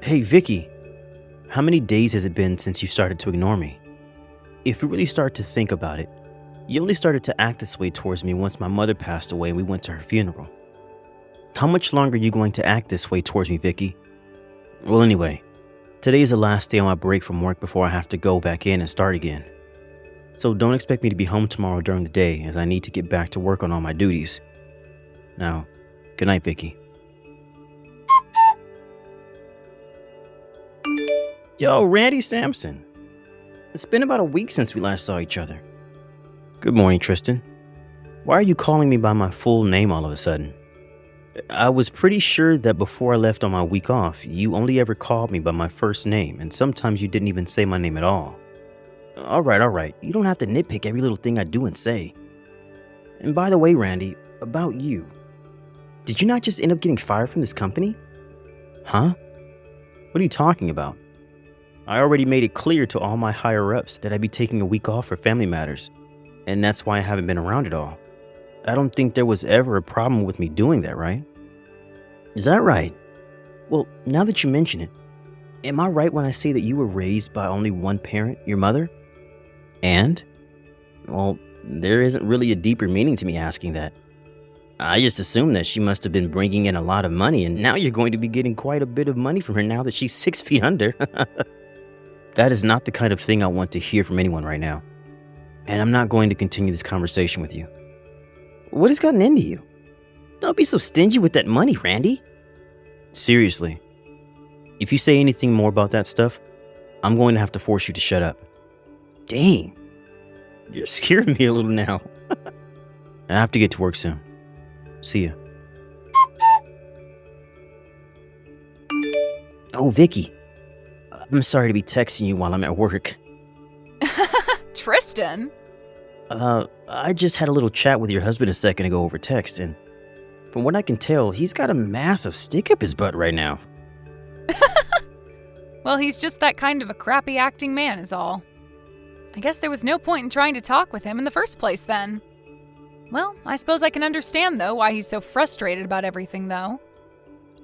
Hey, Vicky, how many days has it been since you started to ignore me? If you really start to think about it, you only started to act this way towards me once my mother passed away and we went to her funeral. How much longer are you going to act this way towards me, Vicky? Well, anyway, today is the last day on my break from work before I have to go back in and start again. So don't expect me to be home tomorrow during the day as I need to get back to work on all my duties. Now, good night, Vicky. Yo, Randy Sampson. It's been about a week since we last saw each other. Good morning, Tristan. Why are you calling me by my full name all of a sudden? I was pretty sure that before I left on my week off, you only ever called me by my first name, and sometimes you didn't even say my name at all. All right. You don't have to nitpick every little thing I do and say. And by the way, Randy, about you. Did you not just end up getting fired from this company? Huh? What are you talking about? I already made it clear to all my higher-ups that I'd be taking a week off for family matters, and that's why I haven't been around at all. I don't think there was ever a problem with me doing that, right? Is that right? Well, now that you mention it, am I right when I say that you were raised by only one parent, your mother? And? Well, there isn't really a deeper meaning to me asking that. I just assumed that she must have been bringing in a lot of money, and now you're going to be getting quite a bit of money from her now that she's 6 feet under. That is not the kind of thing I want to hear from anyone right now. And I'm not going to continue this conversation with you. What has gotten into you? Don't be so stingy with that money, Randy. Seriously. If you say anything more about that stuff, I'm going to have to force you to shut up. Dang. You're scaring me a little now. I have to get to work soon. See ya. Oh, Vicky. I'm sorry to be texting you while I'm at work. Tristan? I just had a little chat with your husband a second ago over text, and from what I can tell, he's got a massive stick up his butt right now. Well, he's just that kind of a crappy acting man is all. I guess there was no point in trying to talk with him in the first place then. Well, I suppose I can understand, though, why he's so frustrated about everything, though.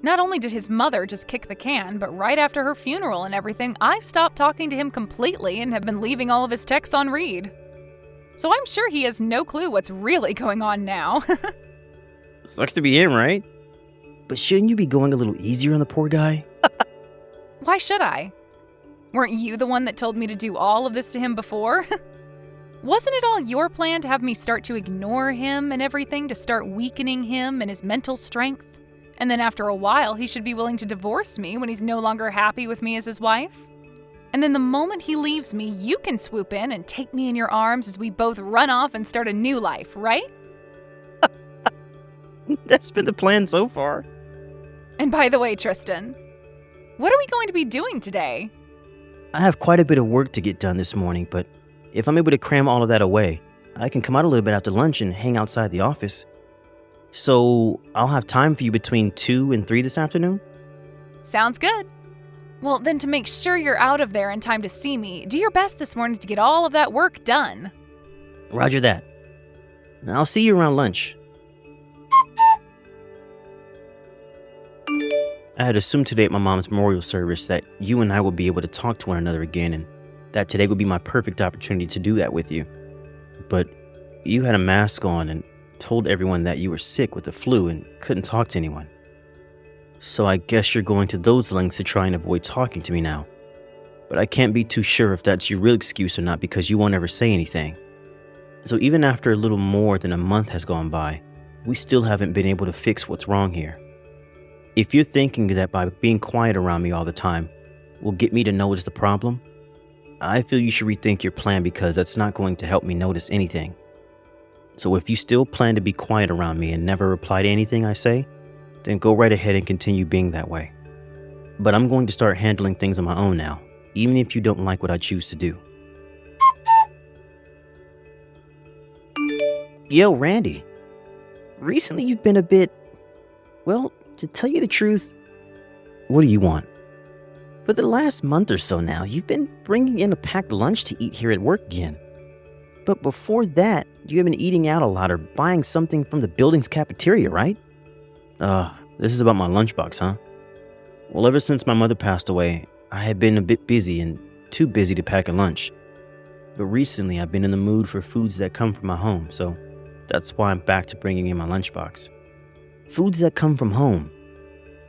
Not only did his mother just kick the can, but right after her funeral and everything, I stopped talking to him completely and have been leaving all of his texts on read. So I'm sure he has no clue what's really going on now. Sucks to be him, right? But shouldn't you be going a little easier on the poor guy? Why should I? Weren't you the one that told me to do all of this to him before? Wasn't it all your plan to have me start to ignore him and everything, to start weakening him and his mental strength? And then after a while, he should be willing to divorce me when he's no longer happy with me as his wife? And then the moment he leaves me, you can swoop in and take me in your arms as we both run off and start a new life, right? That's been the plan so far. And by the way, Tristan, what are we going to be doing today? I have quite a bit of work to get done this morning, but if I'm able to cram all of that away, I can come out a little bit after lunch and hang outside the office. So I'll have time for you between 2 and 3 this afternoon? Sounds good. Well, then to make sure you're out of there in time to see me, do your best this morning to get all of that work done. Roger that. I'll see you around lunch. I had assumed today at my mom's memorial service that you and I would be able to talk to one another again, and that today would be my perfect opportunity to do that with you. But you had a mask on and told everyone that you were sick with the flu and couldn't talk to anyone. So I guess you're going to those lengths to try and avoid talking to me now. But I can't be too sure if that's your real excuse or not because you won't ever say anything. So even after a little more than a month has gone by, we still haven't been able to fix what's wrong here. If you're thinking that by being quiet around me all the time will get me to notice the problem, I feel you should rethink your plan because that's not going to help me notice anything. So if you still plan to be quiet around me and never reply to anything I say, then go right ahead and continue being that way. But I'm going to start handling things on my own now, even if you don't like what I choose to do. Yo, Randy. Recently you've been a bit, well, to tell you the truth, what do you want? For the last month or so now, you've been bringing in a packed lunch to eat here at work again. But before that, you have been eating out a lot or buying something from the building's cafeteria, right? This is about my lunchbox, huh? Well, ever since my mother passed away, I had been a bit busy and too busy to pack a lunch. But recently, I've been in the mood for foods that come from my home, so that's why I'm back to bringing in my lunchbox. Foods that come from home.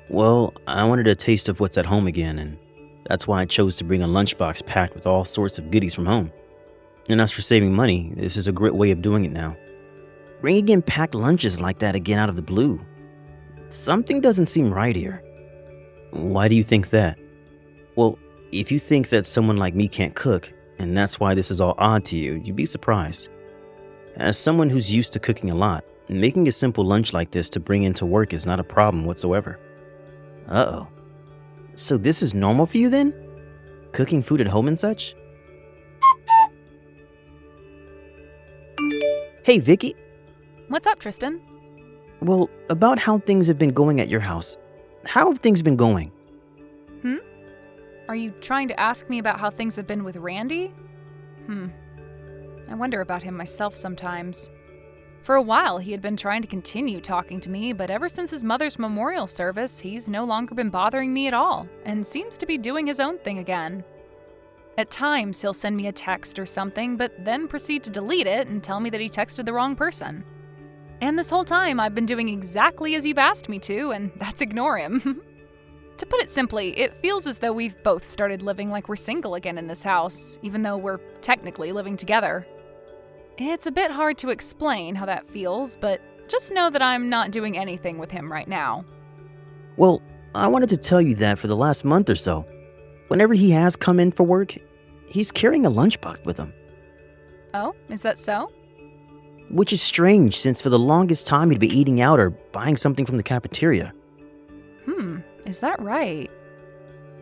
Well, I wanted a taste of what's at home again, and that's why I chose to bring a lunchbox packed with all sorts of goodies from home. And as for saving money, this is a great way of doing it now. Bringing in packed lunches like that again out of the blue. Something doesn't seem right here. Why do you think that? Well, if you think that someone like me can't cook, and that's why this is all odd to you, you'd be surprised. As someone who's used to cooking a lot, making a simple lunch like this to bring into work is not a problem whatsoever. Uh-oh. So this is normal for you then? Cooking food at home and such? Hey, Vicky. What's up, Tristan? Well, about how things have been going at your house. How have things been going? Are you trying to ask me about how things have been with Randy? I wonder about him myself sometimes. For a while, he had been trying to continue talking to me, but ever since his mother's memorial service, he's no longer been bothering me at all, and seems to be doing his own thing again. At times, he'll send me a text or something, but then proceed to delete it and tell me that he texted the wrong person. And this whole time, I've been doing exactly as you've asked me to, and that's ignore him. To put it simply, it feels as though we've both started living like we're single again in this house, even though we're technically living together. It's a bit hard to explain how that feels, but just know that I'm not doing anything with him right now. Well, I wanted to tell you that for the last month or so, whenever he has come in for work, he's carrying a lunchbox with him. Oh, is that so? Which is strange, since for the longest time he'd be eating out or buying something from the cafeteria. Is that right?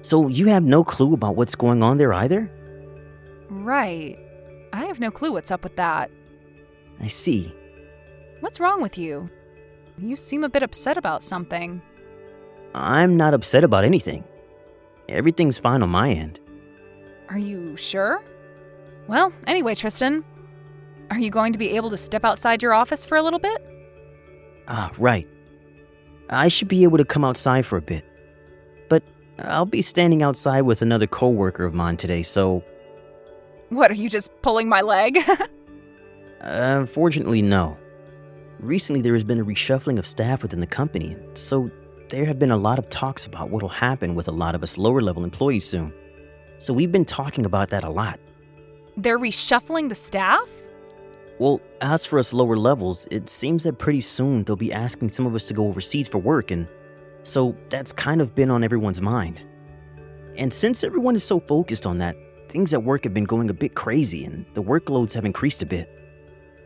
So you have no clue about what's going on there either? Right. I have no clue what's up with that. I see. What's wrong with you? You seem a bit upset about something. I'm not upset about anything. Everything's fine on my end. Are you sure? Well, anyway, Tristan, are you going to be able to step outside your office for a little bit? Right. I should be able to come outside for a bit. But I'll be standing outside with another coworker of mine today, so... What, are you just pulling my leg? Unfortunately, no. Recently, there has been a reshuffling of staff within the company, so there have been a lot of talks about what will happen with a lot of us lower-level employees soon. So we've been talking about that a lot. They're reshuffling the staff? Well, as for us lower levels, it seems that pretty soon they'll be asking some of us to go overseas for work, and so that's kind of been on everyone's mind. And since everyone is so focused on that, things at work have been going a bit crazy and the workloads have increased a bit.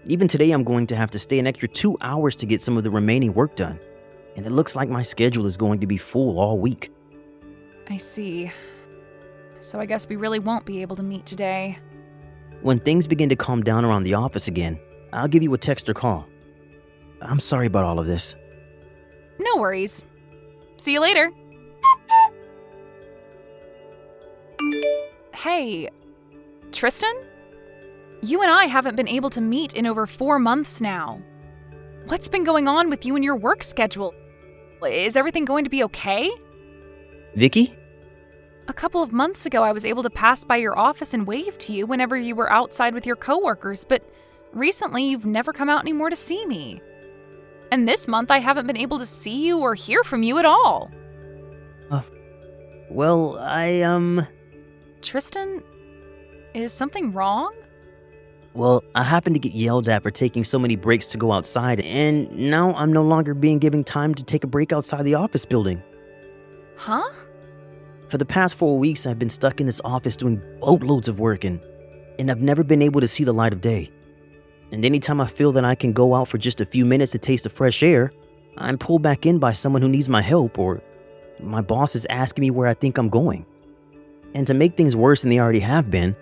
Even today, I'm going to have to stay an extra 2 hours to get some of the remaining work done, and it looks like my schedule is going to be full all week. I see. So I guess we really won't be able to meet today. When things begin to calm down around the office again, I'll give you a text or call. I'm sorry about all of this. No worries. See you later. Hey, Tristan? You and I haven't been able to meet in over 4 months now. What's been going on with you and your work schedule? Is everything going to be okay? Vicky? A couple of months ago, I was able to pass by your office and wave to you whenever you were outside with your coworkers, but recently you've never come out anymore to see me. And this month, I haven't been able to see you or hear from you at all. Well, Tristan, is something wrong? Well, I happened to get yelled at for taking so many breaks to go outside, and now I'm no longer being given time to take a break outside the office building. Huh? For the past 4 weeks, I've been stuck in this office doing boatloads of work, and I've never been able to see the light of day. And anytime I feel that I can go out for just a few minutes to taste the fresh air, I'm pulled back in by someone who needs my help, or my boss is asking me where I think I'm going. And to make things worse than they already have been,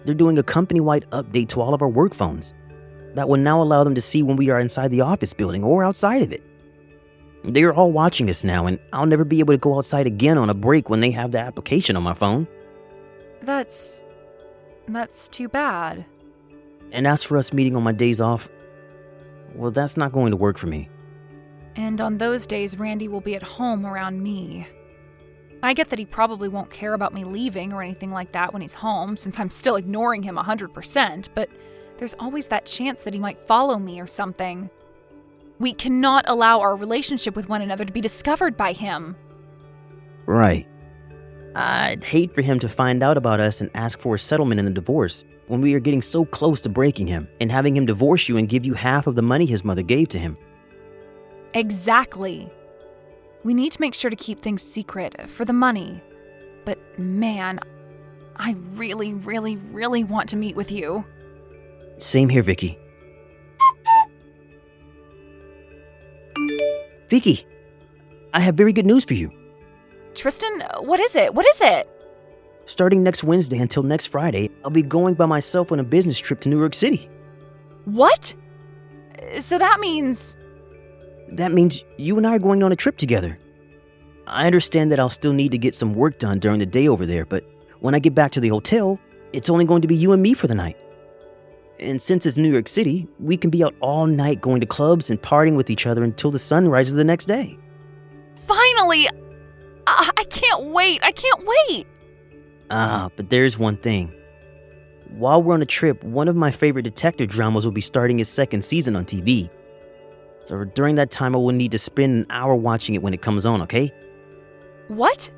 they're doing a company-wide update to all of our work phones that will now allow them to see when we are inside the office building or outside of it. They are all watching us now, and I'll never be able to go outside again on a break when they have the application on my phone. That's too bad. And as for us meeting on my days off, well, that's not going to work for me. And on those days, Randy will be at home around me. I get that he probably won't care about me leaving or anything like that when he's home, since I'm still ignoring him 100%, but there's always that chance that he might follow me or something. We cannot allow our relationship with one another to be discovered by him. Right. I'd hate for him to find out about us and ask for a settlement in the divorce when we are getting so close to breaking him and having him divorce you and give you half of the money his mother gave to him. Exactly. We need to make sure to keep things secret for the money. But man, I really, really, really want to meet with you. Same here, Vicky. Vicky, I have very good news for you. Tristan, what is it? What is it? Starting next Wednesday until next Friday, I'll be going by myself on a business trip to New York City. What? So that means... That means you and I are going on a trip together. I understand that I'll still need to get some work done during the day over there, but when I get back to the hotel, it's only going to be you and me for the night. And since it's New York City, we can be out all night going to clubs and partying with each other until the sun rises the next day. Finally! I can't wait! I can't wait! But there's one thing. While we're on a trip, one of my favorite detective dramas will be starting its second season on TV. So during that time, I will need to spend an hour watching it when it comes on, okay? What?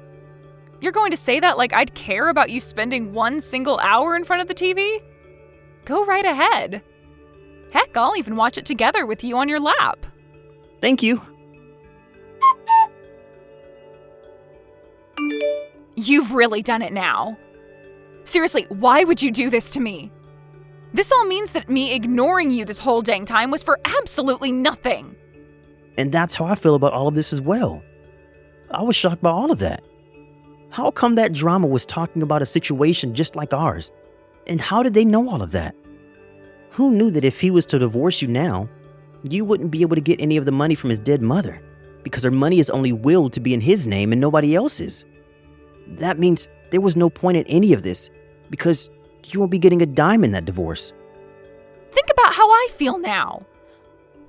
You're going to say that like I'd care about you spending one single hour in front of the TV? Go right ahead. Heck, I'll even watch it together with you on your lap. Thank you. You've really done it now. Seriously, why would you do this to me? This all means that me ignoring you this whole dang time was for absolutely nothing. And that's how I feel about all of this as well. I was shocked by all of that. How come that drama was talking about a situation just like ours? And how did they know all of that? Who knew that if he was to divorce you now, you wouldn't be able to get any of the money from his dead mother, because her money is only willed to be in his name and nobody else's? That means there was no point in any of this, because you won't be getting a dime in that divorce. Think about how I feel now.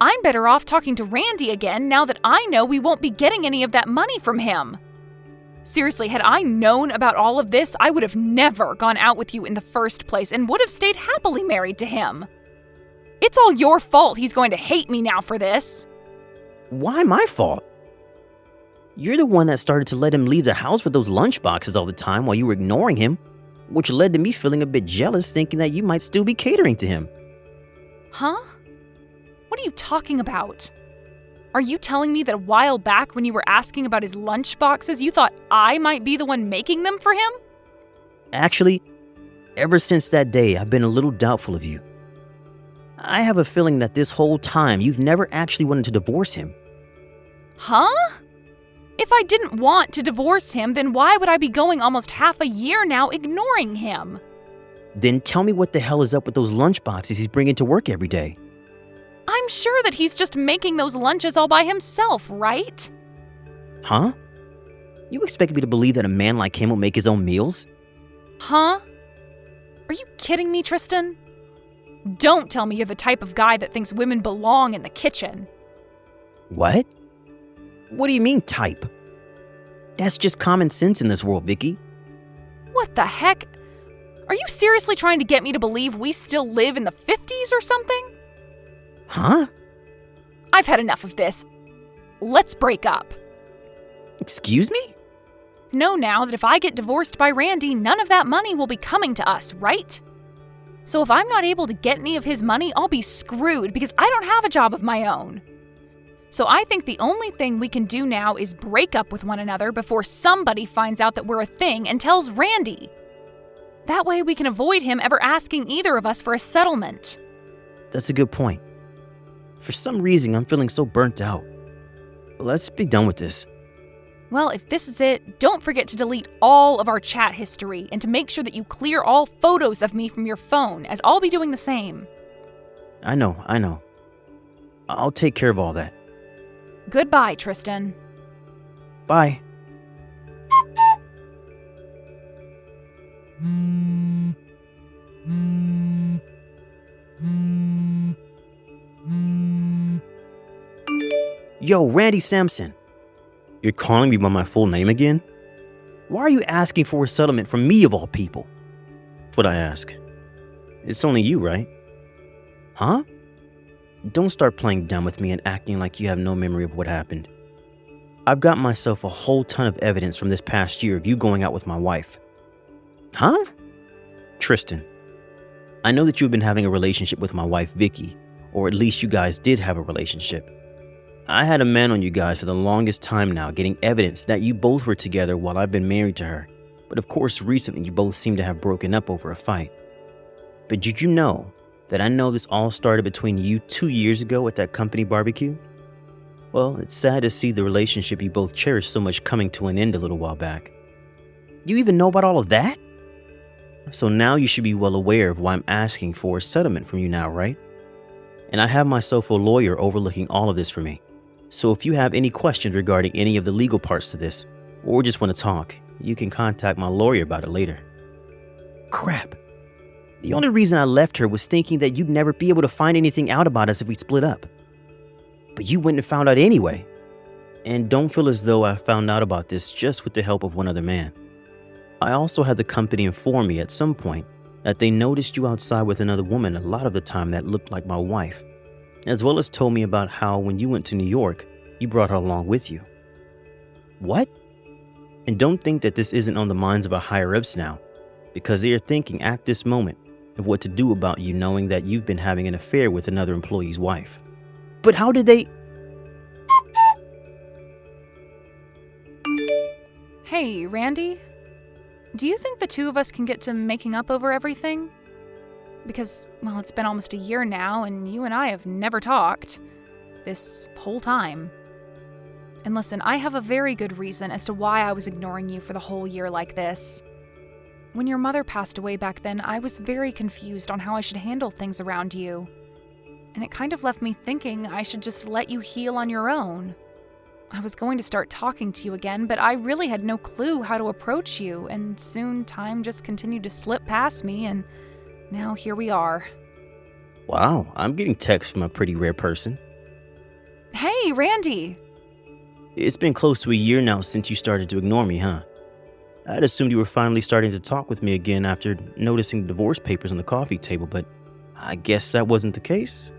I'm better off talking to Randy again now that I know we won't be getting any of that money from him. Seriously, had I known about all of this, I would have never gone out with you in the first place and would have stayed happily married to him. It's all your fault he's going to hate me now for this. Why my fault? You're the one that started to let him leave the house with those lunch boxes all the time while you were ignoring him, which led to me feeling a bit jealous, thinking that you might still be catering to him. Huh? What are you talking about? Are you telling me that a while back when you were asking about his lunch boxes, you thought I might be the one making them for him? Actually, ever since that day, I've been a little doubtful of you. I have a feeling that this whole time you've never actually wanted to divorce him. Huh? If I didn't want to divorce him, then why would I be going almost half a year now ignoring him? Then tell me what the hell is up with those lunch boxes he's bringing to work every day. I'm sure that he's just making those lunches all by himself, right? Huh? You expect me to believe that a man like him will make his own meals? Huh? Are you kidding me, Tristan? Don't tell me you're the type of guy that thinks women belong in the kitchen. What? What do you mean, type? That's just common sense in this world, Vicky. What the heck? Are you seriously trying to get me to believe we still live in the 50s or something? Huh? I've had enough of this. Let's break up. Excuse me? Know now that if I get divorced by Randy, none of that money will be coming to us, right? So if I'm not able to get any of his money, I'll be screwed because I don't have a job of my own. So I think the only thing we can do now is break up with one another before somebody finds out that we're a thing and tells Randy. That way we can avoid him ever asking either of us for a settlement. That's a good point. For some reason, I'm feeling so burnt out. Let's be done with this. Well, if this is it, don't forget to delete all of our chat history and to make sure that you clear all photos of me from your phone, as I'll be doing the same. I know. I'll take care of all that. Goodbye, Tristan. Bye. Yo, Randy Sampson. You're calling me by my full name again? Why are you asking for a settlement from me of all people? That's what I ask. It's only you, right? Huh? Don't start playing dumb with me and acting like you have no memory of what happened. I've got myself a whole ton of evidence from this past year of you going out with my wife. Huh? Tristan, I know that you've been having a relationship with my wife, Vicky, or at least you guys did have a relationship. I had a man on you guys for the longest time now, getting evidence that you both were together while I've been married to her. But of course, recently you both seem to have broken up over a fight. But did you know that I know this all started between you 2 years ago at that company barbecue? Well, it's sad to see the relationship you both cherished so much coming to an end a little while back. You even know about all of that? So now you should be well aware of why I'm asking for a settlement from you now, right? And I have myself a lawyer overlooking all of this for me. So if you have any questions regarding any of the legal parts to this, or just want to talk, you can contact my lawyer about it later. Crap. The only reason I left her was thinking that you'd never be able to find anything out about us if we split up. But you went and found out anyway. And don't feel as though I found out about this just with the help of one other man. I also had the company inform me at some point that they noticed you outside with another woman a lot of the time that looked like my wife, as well as told me about how when you went to New York, you brought her along with you. What? And don't think that this isn't on the minds of our higher-ups now, because they are thinking at this moment of what to do about you knowing that you've been having an affair with another employee's wife. But how did they... Hey, Randy? Do you think the two of us can get to making up over everything? Because, well, it's been almost a year now, and you and I have never talked. This whole time. And listen, I have a very good reason as to why I was ignoring you for the whole year like this. When your mother passed away back then, I was very confused on how I should handle things around you. And it kind of left me thinking I should just let you heal on your own. I was going to start talking to you again, but I really had no clue how to approach you, and soon time just continued to slip past me, and now here we are. Wow, I'm getting texts from a pretty rare person. Hey, Randy! It's been close to a year now since you started to ignore me, huh? I'd assumed you were finally starting to talk with me again after noticing the divorce papers on the coffee table, but I guess that wasn't the case.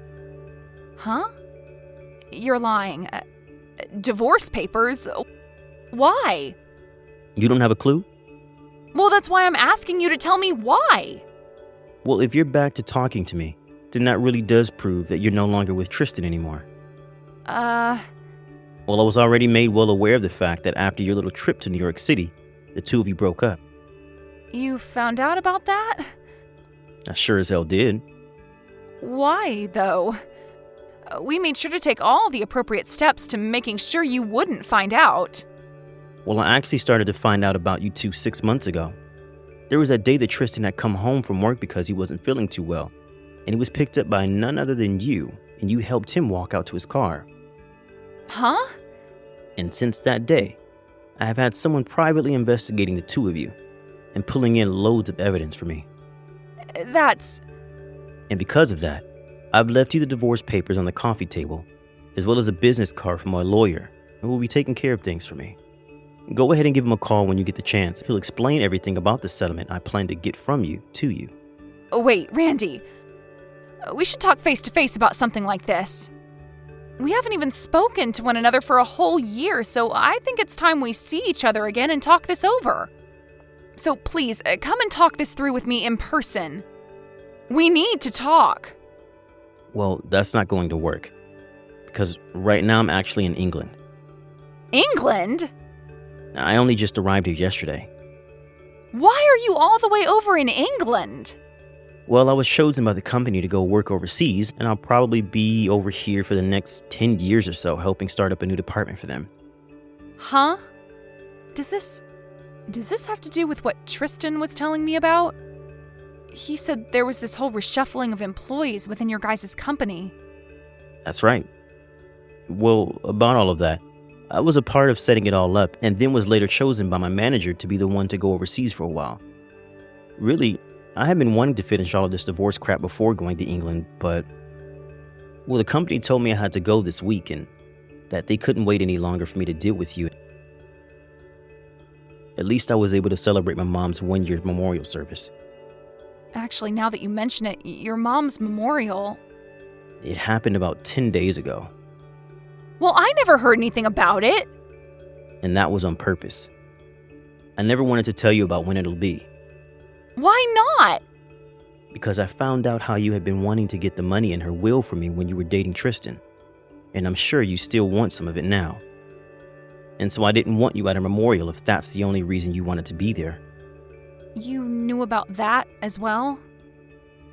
Huh? You're lying. Divorce papers? Why? You don't have a clue? Well, that's why I'm asking you to tell me why. Well, if you're back to talking to me, then that really does prove that you're no longer with Tristan anymore. Well, I was already made well aware of the fact that after your little trip to New York City, the two of you broke up. You found out about that? I sure as hell did. Why, though? We made sure to take all the appropriate steps to making sure you wouldn't find out. Well, I actually started to find out about you two 6 months ago. There was that day that Tristan had come home from work because he wasn't feeling too well, and he was picked up by none other than you, and you helped him walk out to his car. Huh? And since that day, I have had someone privately investigating the two of you and pulling in loads of evidence for me. That's... And because of that, I've left you the divorce papers on the coffee table, as well as a business card from my lawyer, who will be taking care of things for me. Go ahead and give him a call when you get the chance. He'll explain everything about the settlement I plan to get from you to you. Wait, Randy. We should talk face to face about something like this. We haven't even spoken to one another for a whole year, so I think it's time we see each other again and talk this over. So please, come and talk this through with me in person. We need to talk. Well, that's not going to work, because right now I'm actually in England. England? I only just arrived here yesterday. Why are you all the way over in England? Well, I was chosen by the company to go work overseas, and I'll probably be over here for the next 10 years or so, helping start up a new department for them. Huh? Does this have to do with what Tristan was telling me about? He said there was this whole reshuffling of employees within your guys' company. That's right. Well, about all of that, I was a part of setting it all up, and then was later chosen by my manager to be the one to go overseas for a while. Really, I had been wanting to finish all of this divorce crap before going to England, but... Well, the company told me I had to go this week, and that they couldn't wait any longer for me to deal with you. At least I was able to celebrate my mom's 1-year memorial service. Actually, now that you mention it, your mom's memorial... It happened about 10 days ago, Well, I never heard anything about it. and that was on purpose. I never wanted to tell you about when it'll be, Why not? because I found out how you had been wanting to get the money in her will for me when you were dating Tristan, and I'm sure you still want some of it now. And so I didn't want you at a memorial if that's the only reason you wanted to be there. You knew about that as well?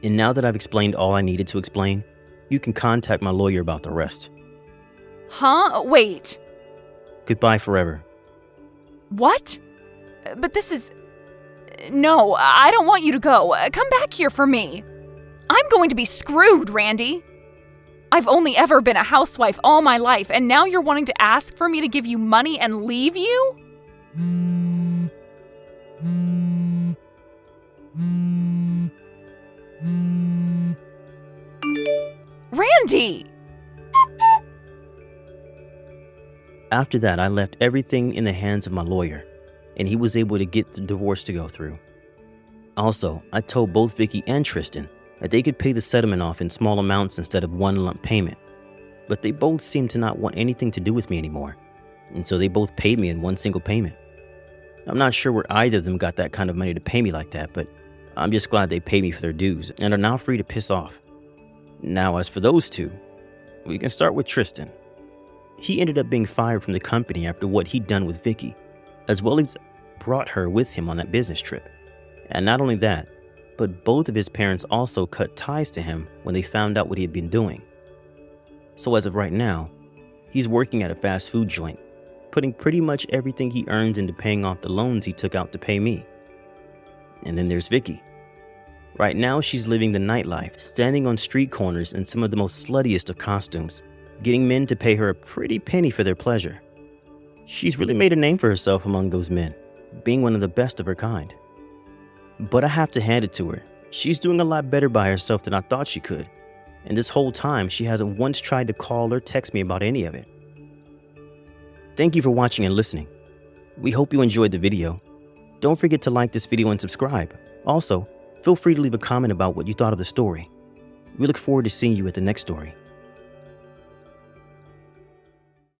And now that I've explained all I needed to explain, you can contact my lawyer about the rest. Huh? Wait. Goodbye forever. What? But this is... No, I don't want you to go. Come back here for me. I'm going to be screwed, Randy. I've only ever been a housewife all my life, and now you're wanting to ask for me to give you money and leave you? Randy! After that, I left everything in the hands of my lawyer, and he was able to get the divorce to go through. Also, I told both Vicky and Tristan that they could pay the settlement off in small amounts instead of one lump payment, but they both seemed to not want anything to do with me anymore, and so they both paid me in one single payment. I'm not sure where either of them got that kind of money to pay me like that, but I'm just glad they paid me for their dues and are now free to piss off. Now, as for those two, we can start with Tristan. He ended up being fired from the company after what he'd done with Vicky, as well as brought her with him on that business trip. And not only that, but both of his parents also cut ties to him when they found out what he had been doing. So as of right now, he's working at a fast food joint, putting pretty much everything he earns into paying off the loans he took out to pay me. And then there's Vicky. Right now, she's living the nightlife, standing on street corners in some of the most sluttiest of costumes, getting men to pay her a pretty penny for their pleasure. She's really made a name for herself among those men, being one of the best of her kind. But I have to hand it to her. She's doing a lot better by herself than I thought she could. And this whole time, she hasn't once tried to call or text me about any of it. Thank you for watching and listening. We hope you enjoyed the video. Don't forget to like this video and subscribe. Also, feel free to leave a comment about what you thought of the story. We look forward to seeing you at the next story.